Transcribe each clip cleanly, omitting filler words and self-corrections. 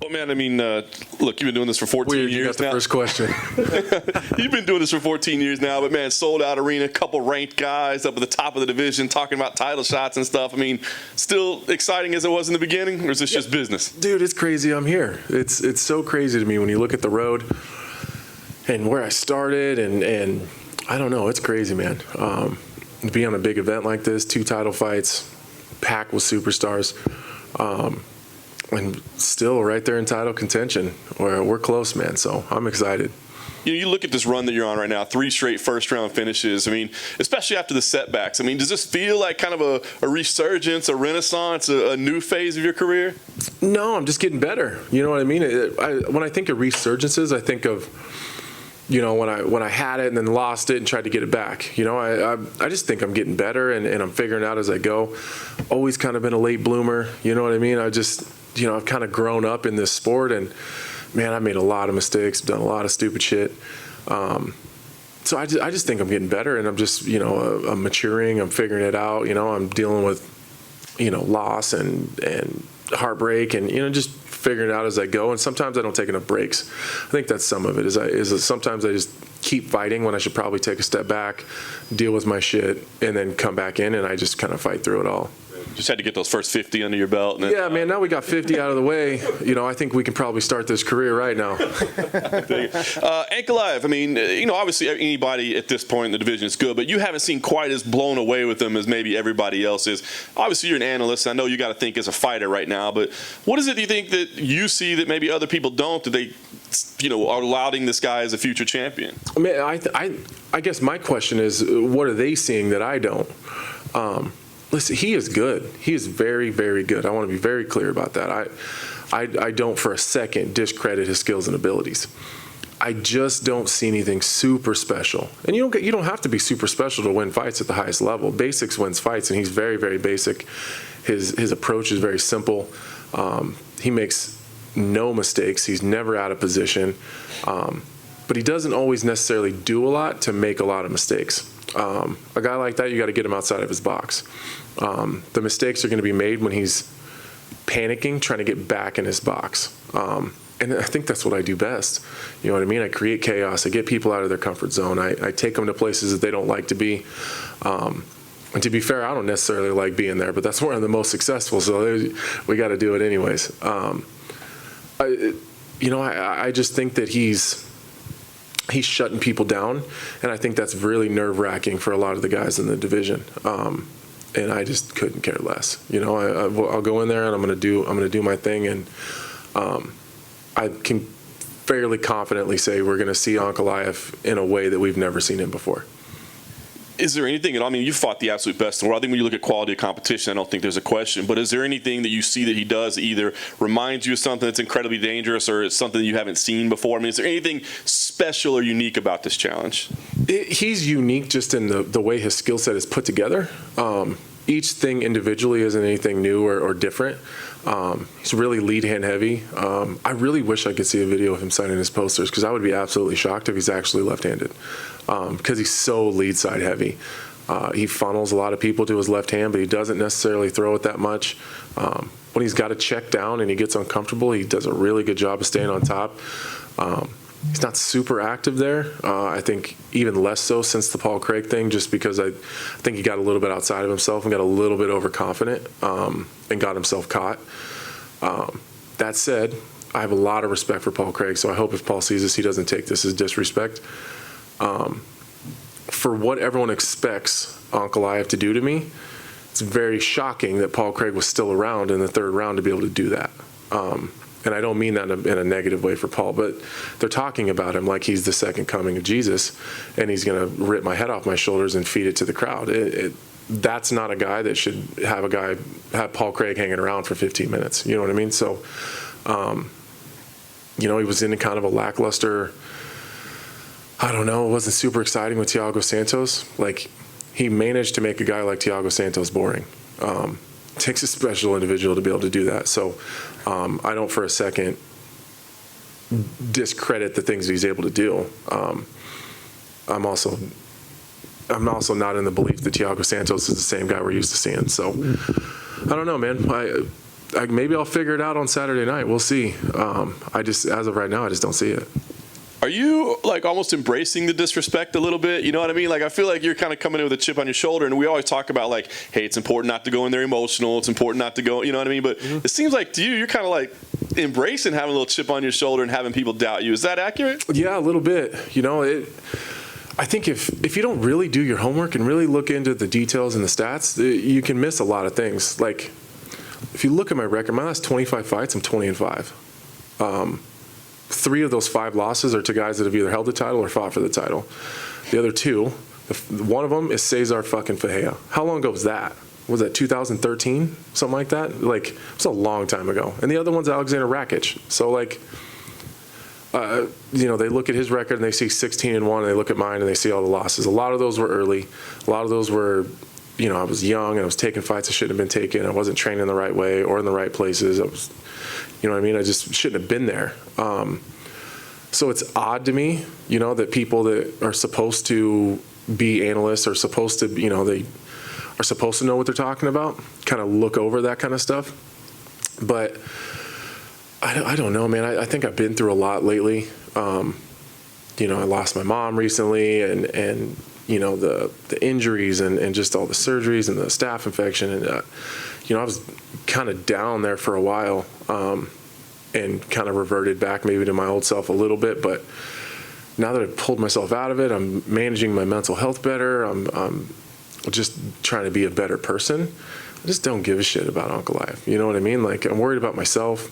Well, man, I mean, look, you've been doing this for 14 Weird, years you got the now. first question. You've been doing this for 14 years now, but, man, sold-out arena, couple ranked guys up at the top of the division talking about title shots and stuff. I mean, still exciting as it was in the beginning, or is this just business? Dude, it's crazy I'm here. It's so crazy to me when you look at the road and where I started, and I don't know, it's crazy, man. To be on a big event like this, 2 title fights, packed with superstars, and still right there in title contention. We're close, man, so I'm excited. You look at this run that you're on right now, 3 straight first-round finishes. I mean, especially after the setbacks. I mean, does this feel like kind of a resurgence, a renaissance, a new phase of your career? No, I'm just getting better. You know what I mean? When I think of resurgences, I think of, you know, when I had it and then lost it and tried to get it back. You know, I just think I'm getting better and I'm figuring out as I go. Always kind of been a late bloomer. You know what I mean? I've kind of grown up in this sport, and man, I made a lot of mistakes, done a lot of stupid shit. So I just think I'm getting better, and I'm just, you know, I'm maturing, I'm figuring it out. You know, I'm dealing with, you know, loss and heartbreak, and, you know, just figuring it out as I go. And sometimes I don't take enough breaks. I think that's some of it. Is sometimes I just keep fighting when I should probably take a step back, deal with my shit, and then come back in, and I just kind of fight through it all. Just had to get those first 50 under your belt. And then, yeah, man, now we got 50 out of the way. You know, I think we can probably start this career right now. Ankalaev, I mean, you know, obviously anybody at this point in the division is good, but you haven't seen quite as blown away with them as maybe everybody else is. Obviously, you're an analyst. I know you got to think as a fighter right now, but what is it you think that you see that maybe other people don't, that they, you know, are lauding this guy as a future champion? I mean, I guess my question is, what are they seeing that I don't? Listen, he is good. He is very, very good. I want to be very clear about that. I don't for a second discredit his skills and abilities. I just don't see anything super special. And you don't have to be super special to win fights at the highest level. Basics wins fights, and he's very, very basic. His approach is very simple. He makes no mistakes. He's never out of position. But he doesn't always necessarily do a lot to make a lot of mistakes. A guy like that, you got to get him outside of his box. The mistakes are going to be made when he's panicking, trying to get back in his box. And I think that's what I do best. You know what I mean? I create chaos. I get people out of their comfort zone. I take them to places that they don't like to be. And to be fair, I don't necessarily like being there, but that's where I'm the most successful, so we got to do it anyways. I just think that he's shutting people down, and I think that's really nerve-wracking for a lot of the guys in the division. And I just couldn't care less. You know, I'll go in there and I'm gonna do my thing, and I can fairly confidently say we're gonna see Ankalaev in a way that we've never seen him before. Is there anything, I mean, you fought the absolute best in the world. I think when you look at quality of competition, I don't think there's a question. But is there anything that you see that he does that either reminds you of something that's incredibly dangerous, or it's something that you haven't seen before? I mean, is there anything special or unique about this challenge? He's unique just in the way his skill set is put together. Each thing individually isn't anything new or different. He's really lead hand heavy. I really wish I could see a video of him signing his posters, because I would be absolutely shocked if he's actually left-handed, because he's so lead side heavy. He funnels a lot of people to his left hand, but he doesn't necessarily throw it that much. When he's got to check down and he gets uncomfortable, he does a really good job of staying on top. He's not super active there. I think even less so since the Paul Craig thing, just because I think he got a little bit outside of himself and got a little bit overconfident, and got himself caught. That said, I have a lot of respect for Paul Craig, so I hope if Paul sees this, he doesn't take this as disrespect. For what everyone expects Ankalaev to do to me, it's very shocking that Paul Craig was still around in the 3rd round to be able to do that. And I don't mean that in a negative way for Paul, but they're talking about him like he's the second coming of Jesus, and he's going to rip my head off my shoulders and feed it to the crowd. That's not a guy that should have Paul Craig hanging around for 15 minutes. You know what I mean? So, he was in a kind of a lackluster, I don't know, it wasn't super exciting with Thiago Santos. Like, he managed to make a guy like Thiago Santos boring. It takes a special individual to be able to do that. So I don't for a second discredit the things that he's able to do. I'm also not in the belief that Thiago Santos is the same guy we're used to seeing. So I don't know, man. maybe I'll figure it out on Saturday night. We'll see. As of right now, I just don't see it. Are you like almost embracing the disrespect a little bit? You know what I mean? Like, I feel like you're kind of coming in with a chip on your shoulder, and we always talk about like, hey, it's important not to go in there emotional. It's important not to go, you know what I mean? But it seems like to you, you're kind of like embracing having a little chip on your shoulder and having people doubt you. Is that accurate? Yeah, a little bit. I think if you don't really do your homework and really look into the details and the stats, you can miss a lot of things. Like, if you look at my record, my last 25 fights, I'm 20-5. 3 of those 5 losses are to guys that have either held the title or fought for the title. The other 2, one of them is Cesar fucking Fajea. How long ago was that? Was that 2013? Something like that? Like, it was a long time ago. And the other one's Alexander Rakic. So, like, they look at his record and they see 16-1, and they look at mine and they see all the losses. A lot of those were early. A lot of those were, I was young and I was taking fights I shouldn't have been taking. I wasn't training the right way or in the right places. I was, you know what I mean? I just shouldn't have been there. So it's odd to me, that people that are supposed to be analysts are supposed to, they are supposed to know what they're talking about, kind of look over that kind of stuff. But I don't know, man. I think I've been through a lot lately. I lost my mom recently, and the injuries and just all the surgeries and the staph infection, and I was kind of down there for a while, and kind of reverted back maybe to my old self a little bit. But now that I've pulled myself out of it, I'm managing my mental health better. I'm just trying to be a better person. I just don't give a shit about Ankalaev. You know what I mean? Like, I'm worried about myself.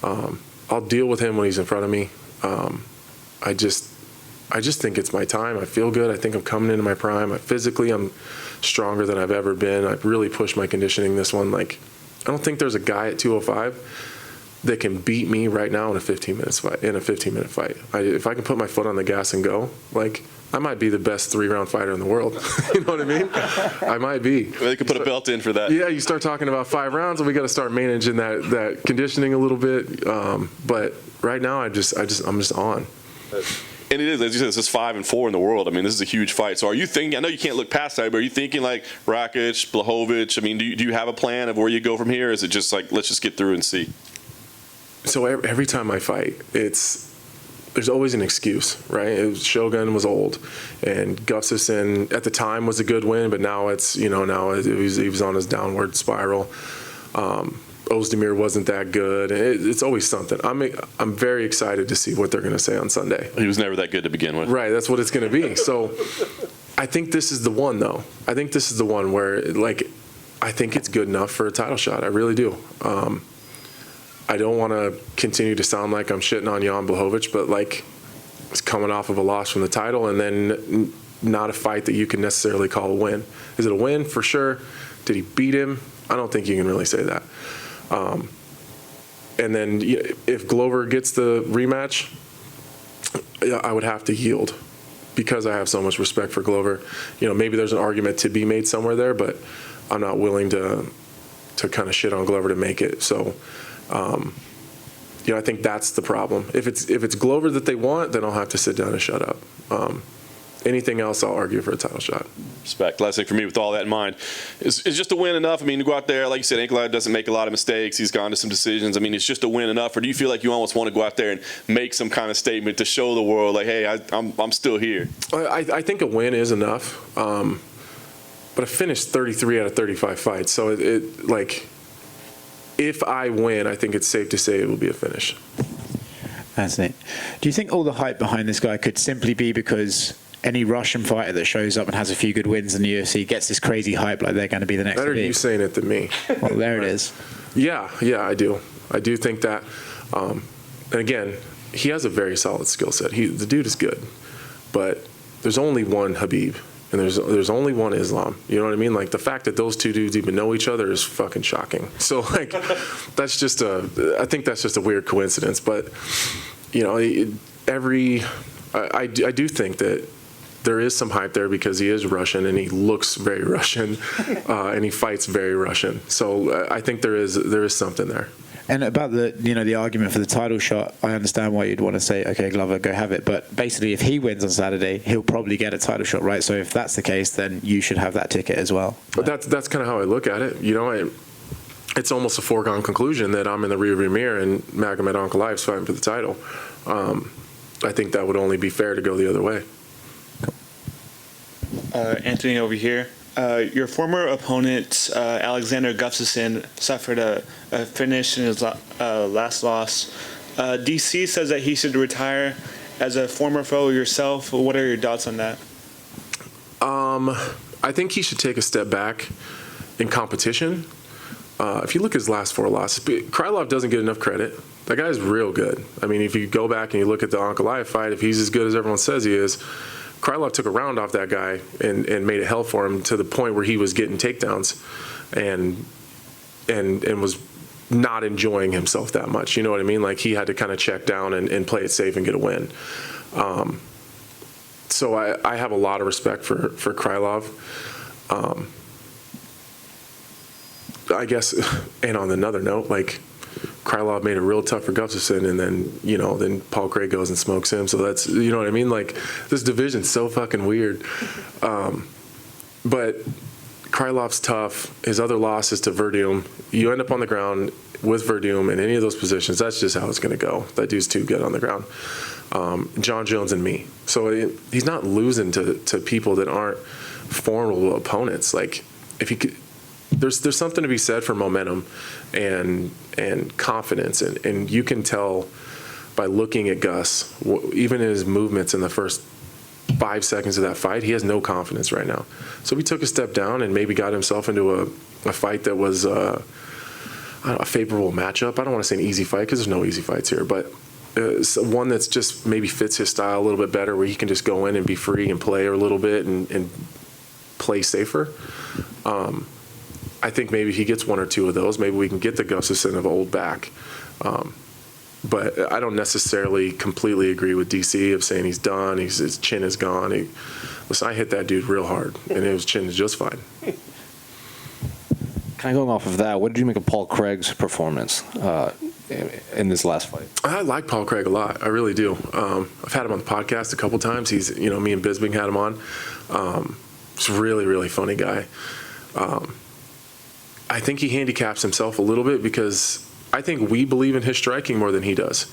I'll deal with him when he's in front of me. I just think it's my time. I feel good. I think I'm coming into my prime. Physically, I'm stronger than I've ever been. I've really pushed my conditioning this one. Like, I don't think there's a guy at 205 that can beat me right now in a 15-minute fight. If I can put my foot on the gas and go, like, I might be the best 3-round fighter in the world. You know what I mean? I might be. Well, they could put a belt in for that. Yeah, you start talking about 5 rounds, and we got to start managing that conditioning a little bit. But right now, I'm just on. And it is, as you said, this is 5-4 in the world. I mean, this is a huge fight. So are you thinking, I know you can't look past that, but are you thinking like Rakic, Blachowicz? I mean, do you have a plan of where you go from here? Or is it just like, let's just get through and see? So every time I fight, there's always an excuse, right? Shogun was old, and Gustafsson at the time was a good win, but now he was on his downward spiral. Ozdemir wasn't that good. It's always something. I'm very excited to see what they're going to say on Sunday. He was never that good to begin with. Right, that's what it's going to be. So I think this is the one, though. I think this is the one where, like, I think it's good enough for a title shot. I really do. I don't want to continue to sound like I'm shitting on Jan Blachowicz, but, like, it's coming off of a loss from the title and then not a fight that you can necessarily call a win. Is it a win? For sure. Did he beat him? I don't think you can really say that. And then if Glover gets the rematch, I would have to yield because I have so much respect for Glover. Maybe there's an argument to be made somewhere there, but I'm not willing to kind of shit on Glover to make it. So, I think that's the problem. If it's Glover that they want, then I'll have to sit down and shut up. Anything else, I'll argue for a title shot. Respect. Last thing for me, with all that in mind, is just a win enough? I mean, to go out there, like you said, Ankalaev doesn't make a lot of mistakes. He's gone to some decisions. I mean, it's just a win enough, or do you feel like you almost want to go out there and make some kind of statement to show the world, like, hey, I'm still here? I think a win is enough, but I finished 33 out of 35 fights, so if I win, I think it's safe to say it will be a finish. Fascinating. Do you think all the hype behind this guy could simply be because any Russian fighter that shows up and has a few good wins in the UFC gets this crazy hype like they're going to be the next Better big? you saying it than me. Well, there it is. Yeah, I do. I do think that. And again, he has a very solid skill set. The dude is good. But there's only one Khabib, and there's only one Islam. You know what I mean? Like, the fact that those two dudes even know each other is fucking shocking. So, like, I think that's just a weird coincidence. But, I do think that there is some hype there because he is Russian and he looks very Russian, and he fights very Russian. So I think there is something there. And about the argument for the title shot, I understand why you'd want to say, okay, Glover, go have it. But basically, if he wins on Saturday, he'll probably get a title shot, right? So if that's the case, then you should have that ticket as well. But that's kind of how I look at it. it's almost a foregone conclusion that I'm in the rearview mirror and Magomed Ankalaev is fighting for the title. I think that would only be fair to go the other way. Anthony over here. Your former opponent, Alexander Gustafsson, suffered a finish in his last loss. DC says that he should retire. As a former foe yourself, what are your thoughts on that? I think he should take a step back in competition. If you look at his last 4 losses, Krylov doesn't get enough credit. That guy's real good. I mean, if you go back and you look at the Ankalaev fight, if he's as good as everyone says he is, Krylov took a round off that guy and made it hell for him to the point where he was getting takedowns and was not enjoying himself that much. You know what I mean? Like, he had to kind of check down and play it safe and get a win. So I have a lot of respect for Krylov. I guess, and on another note, like, Krylov made it real tough for Gustafsson, and then Paul Craig goes and smokes him. So that's, you know what I mean? Like, this division's so fucking weird. But Krylov's tough. His other loss is to Verdum. You end up on the ground with Verdum in any of those positions. That's just how it's going to go. That dude's too good on the ground. John Jones and me. So he's not losing to people that aren't formidable opponents. Like, if he could, there's something to be said for momentum and confidence, and you can tell by looking at Gus, even in his movements in the first 5 seconds of that fight, he has no confidence right now. So he took a step down and maybe got himself into a fight that was a favorable matchup. I don't want to say an easy fight because there's no easy fights here, but one that's just maybe fits his style a little bit better, where he can just go in and be free and play a little bit and play safer. I think maybe he gets 1 or 2 of those. Maybe we can get the Gustafsson of old back. But I don't necessarily completely agree with DC of saying he's done, his chin is gone. Listen, I hit that dude real hard, and his chin is just fine. Kind of going off of that, what did you make of Paul Craig's performance in this last fight? I like Paul Craig a lot. I really do. I've had him on the podcast a couple times. He's, me and Bisbing had him on. He's a really, really funny guy. I think he handicaps himself a little bit because I think we believe in his striking more than he does.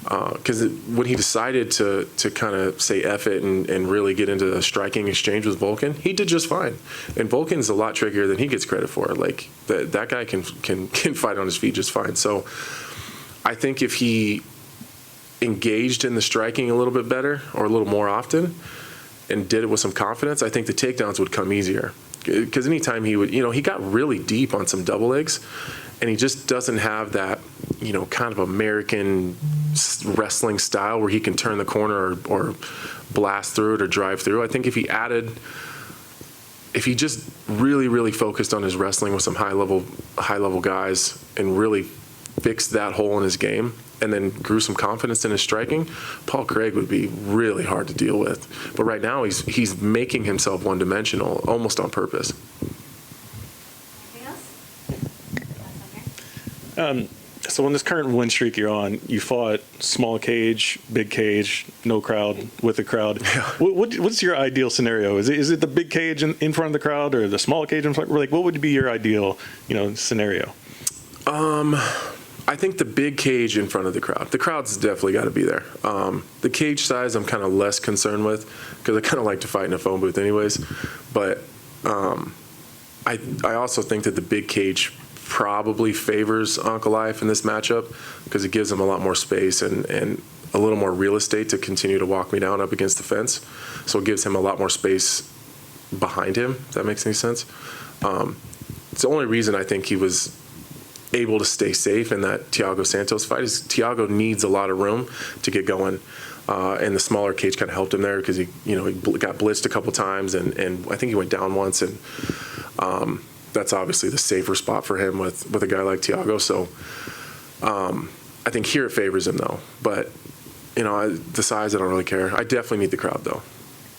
Because when he decided to kind of say F it and really get into a striking exchange with Volkan, he did just fine. And Volkan's a lot trickier than he gets credit for. Like, that guy can fight on his feet just fine. So I think if he engaged in the striking a little bit better or a little more often and did it with some confidence, I think the takedowns would come easier. Because anytime he would, he got really deep on some double legs, and he just doesn't have that, kind of American wrestling style where he can turn the corner or blast through it or drive through. I think if he just really, really focused on his wrestling with some high level guys and really fixed that hole in his game and then grew some confidence in his striking, Paul Craig would be really hard to deal with. But right now he's making himself one-dimensional almost on purpose. So on this current win streak you're on, you fought small cage, big cage, no crowd, with a crowd. Yeah. What's your ideal scenario? Is it the big cage in front of the crowd or the small cage in front? Like, what would be your ideal, scenario? I think the big cage in front of the crowd. The crowd's definitely got to be there. The cage size I'm kind of less concerned with because I kind of like to fight in a phone booth anyways. But I also think that the big cage probably favors Ankalaev in this matchup because it gives him a lot more space and a little more real estate to continue to walk me down up against the fence. So it gives him a lot more space behind him, if that makes any sense. It's the only reason I think he was able to stay safe in that Thiago Santos fight is Thiago needs a lot of room to get going. And the smaller cage kind of helped him there because he got blitzed a couple times and I think he went down once and that's obviously the safer spot for him with a guy like Thiago. So I think here it favors him though. But the size I don't really care. I definitely need the crowd though.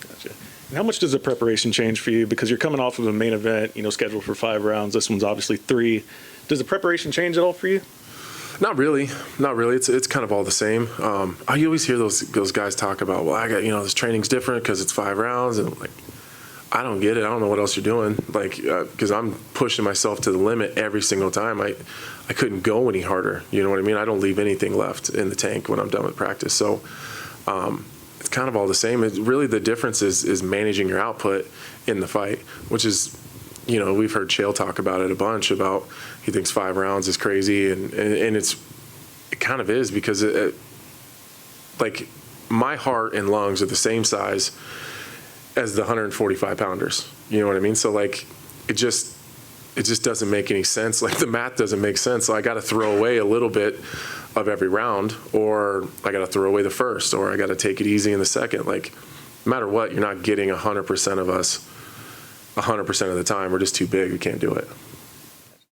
Gotcha. And how much does the preparation change for you? Because you're coming off of a main event, scheduled for 5 rounds. This one's obviously 3. Does the preparation change at all for you? Not really. It's kind of all the same. You always hear those guys talk about, well, I got this training's different because it's 5 rounds, and like I don't get it. I don't know what else you're doing. Like, because I'm pushing myself to the limit every single time. I couldn't go any harder. You know what I mean? I don't leave anything left in the tank when I'm done with practice. So it's kind of all the same. Really, the difference is managing your output in the fight, which is, you know, we've heard Chael talk about it a bunch, about he thinks 5 rounds is crazy. And it kind of is, because like, my heart and lungs are the same size as the 145 pounders. You know what I mean? So like, it just doesn't make any sense. Like, the math doesn't make sense. So I got to throw away a little bit of every round, or I got to throw away the first, or I got to take it easy in the second. Like, no matter what, you're not getting 100% of us 100% of the time. We're just too big. We can't do it.